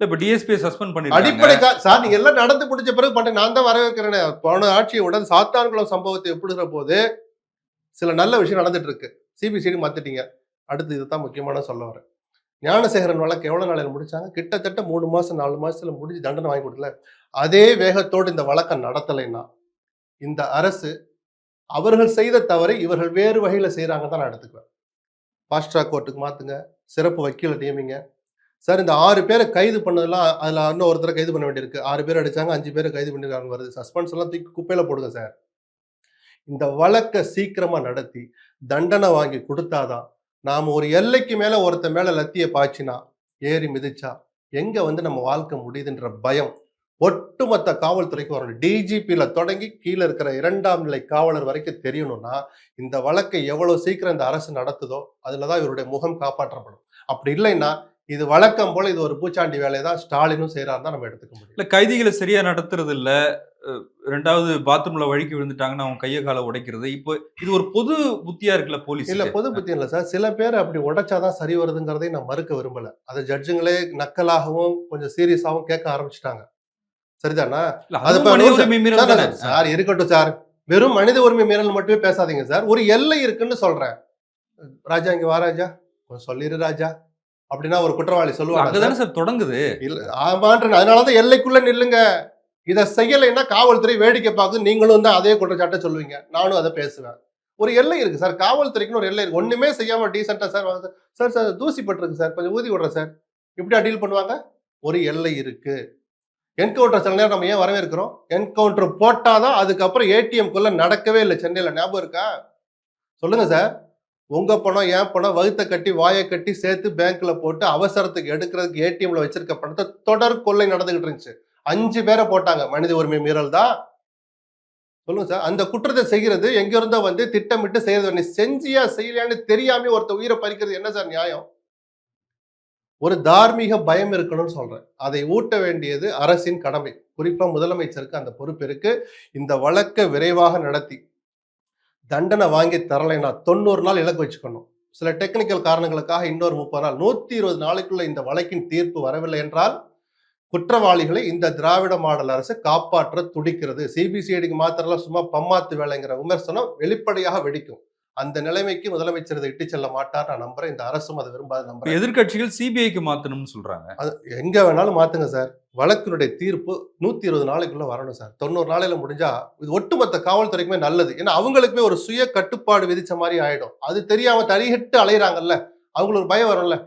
இப்ப டிஎஸ்பியை சஸ்பெண்ட் பண்ணிருக்காங்க. அடிப்படை சார் நீங்க எல்லாம் நடந்து முடிஞ்ச பிறகு பண்ண நான் தான் வரவேற்கிறேன். போன ஆட்சியுடன் சாத்தான்குளம் சம்பவத்தை ஒப்பிடுகிற போது சில நல்ல விஷயம் நடந்துட்டு இருக்கு. சிபிசிஐடி மாத்திட்டீங்க. அடுத்து இதுதான் முக்கியமான சொல்ல வரேன். ஞானசேகரன் வழக்கு எவ்வளவு நாளையில முடிச்சாங்க? கிட்டத்தட்ட 3 மாசம் 4 மாசத்துல முடிஞ்சு தண்டனை வாங்கி கொடுக்கல. அதே வேகத்தோடு இந்த வழக்கை நடத்தலைன்னா இந்த அரசு அவர்கள் செய்த தவறை இவர்கள் வேறு வகையில செய்யறாங்க தான் நான் எடுத்துக்குவேன். ஃபாஸ்ட் ட்ராக் கோர்ட்டுக்கு மாத்துங்க, சிறப்பு வக்கீலை நியமிங்க. சார் இந்த 6 பேரை கைது பண்ணதெல்லாம் அதுல இன்னும் ஒருத்தரை கைது பண்ண வேண்டியிருக்கு. 6 பேர் அடிச்சாங்க, 5 பேரை கைது பண்ணிருக்காங்க வருது. சஸ்பென்ஸ் எல்லாம் தூக்கி குப்பையில போடுங்க சார். இந்த வழக்கை சீக்கிரமா நடத்தி தண்டனை வாங்கி கொடுத்தாதான் நாம ஒரு எல்லைக்கு மேல ஒருத்த மேல லத்திய பாய்ச்சினா ஏறி மிதிச்சா எங்க நம்ம வாழ்க்கை முடியுதுன்ற பயம் ஒட்டுமொத்த காவல்துறைக்கு வரணும். டிஜிபியில தொடங்கி கீழே இருக்கிற 2ஆம் நிலை காவலர் வரைக்கும் தெரியணும்னா இந்த வழக்கை எவ்வளவு சீக்கிரம் இந்த அரசு நடத்துதோ அதுலதான் இவருடைய முகம் காப்பாற்றப்படும். அப்படி இல்லைன்னா இது வழக்கம் போல இது ஒரு பூச்சாண்டி வேலையை தான் ஸ்டாலினும் செய்யறாருன்னு தான் நம்ம எடுத்துக்க முடியும். இல்ல கைதிகளை சரியா நடத்துறது இல்ல. 2வது பாத்ரூம்ல வழுக்கி விழுந்துட்டாங்கன்னா அவங்க கையை காலை உடைக்கிறது. இப்போ இது ஒரு பொது புத்தியா இருக்குல்ல போலீஸ்? இல்ல பொது புத்தி இல்ல சார். சில பேர் அப்படி உடைச்சாதான் சரி வருதுங்கிறதை நான் மறுக்க விரும்பல. அதை ஜட்ஜுங்களே நக்கலாகவும் கொஞ்சம் சீரியஸாகவும் கேட்க ஆரம்பிச்சுட்டாங்க. சரிதானா? சார் இருக்கட்டும் சார். வெறும் மனித உரிமை மீறல் மட்டுமே பேசாதீங்க சார். ஒரு எல்லை இருக்குன்னு சொல்றேன். ராஜா இங்க வா ராஜா, சொல்லிரு ராஜா அப்படின்னா ஒரு குற்றவாளி சொல்லுவாங்க. அங்கதானே சார் தொடங்குது. இல்ல ஆமான்ற அதனாலதான் எல்லைக்குள்ள நில்லுங்க. இதை செய்யலைன்னா காவல்துறை வேடிக்கை பார்க்குது. நீங்களும் தான் அதே குற்றச்சாட்டை சொல்லுவீங்க. நானும் அதை பேசுவேன். ஒரு எல்லை இருக்கு சார். காவல்துறைக்குன்னு ஒரு எல்லை இருக்கு. ஒண்ணுமே செய்யாம டீசென்டா சார் சார் தூசி பட்டிருக்கு சார், கொஞ்சம் ஊதி விடுறேன் சார், இப்படியா டீல் பண்ணுவாங்க? ஒரு எல்லை இருக்கு. என்கவுண்டர் சில நேரம் நம்ம ஏன் வரவேற்கிறோம்? என்கவுண்டர் போட்டாதான் அதுக்கப்புறம் ஏடிஎம் குள்ள நடக்கவே இல்லை சென்னையில. ஞாபகம் இருக்கா? சொல்லுங்க சார். உங்க பணம் ஏன் பணம் வகுத்த கட்டி வாயை கட்டி சேர்த்து பேங்க்ல போட்டு அவசரத்துக்கு எடுக்கிறதுக்கு ஏடிஎம்ல வச்சிருக்க பணத்தை தொடர் கொள்ளை நடந்துகிட்டு இருந்துச்சு. 5 பேரை போட்டாங்க. மனித உரிமை மீறல் தான். சொல்லுங்க சார். அந்த குற்றத்தை செய்கிறது எங்க இருந்தோ திட்டமிட்டு செய்யறது. நீ செஞ்சியா செய்யலையான்னு தெரியாம ஒருத்த உயிரை பறிக்கிறது என்ன சார் நியாயம்? ஒரு தார்மீக பயம் இருக்கணும்னு சொல்றேன். அதை ஊட்ட வேண்டியது அரசின் கடமை. குறிப்பா முதலமைச்சருக்கு அந்த பொறுப்பு இருக்கு. இந்த வழக்கை விரைவாக நடத்தி தண்டனை வாங்கி தரலைன்னா 90 நாள் இலக்கு வச்சுக்கணும். சில டெக்னிக்கல் காரணங்களுக்காக இன்னொரு 30 நாள், 120 நாளைக்குள்ள இந்த வழக்கின் தீர்ப்பு வரவில்லை என்றால் குற்றவாளிகளை இந்த திராவிட மாடல் அரசு காப்பாற்ற துடிக்கிறது. சிபிசிஐடிக்கு மாத்திரம் சும்மா பம்மாத்து வேலைங்கிற விமர்சனம் வெளிப்படையாக வெடிக்கும். அந்த நிலைமைக்கு முதலமைச்சர் இதை இட்டு செல்ல மாட்டார் நான் நம்புறேன். இந்த அரசும் அதை விரும்பாத நம்புறேன். எதிர்கட்சிகள் சிபிஐக்கு மாத்தணும்னு சொல்றாங்க. அது எங்க வேணாலும் மாத்துங்க சார். வழக்கினுடைய தீர்ப்பு 120 நாளைக்குள்ள வரணும் சார். 90 நாளையில முடிஞ்சா இது ஒட்டுமொத்த காவல்துறைக்குமே நல்லது. ஏன்னா அவங்களுக்குமே ஒரு சுய கட்டுப்பாடு விதிச்ச மாதிரி ஆயிடும். அது தெரியாம தறிகட்டு அலையிறாங்கல்ல, அவங்களுக்கு ஒரு பயம் வரும்ல.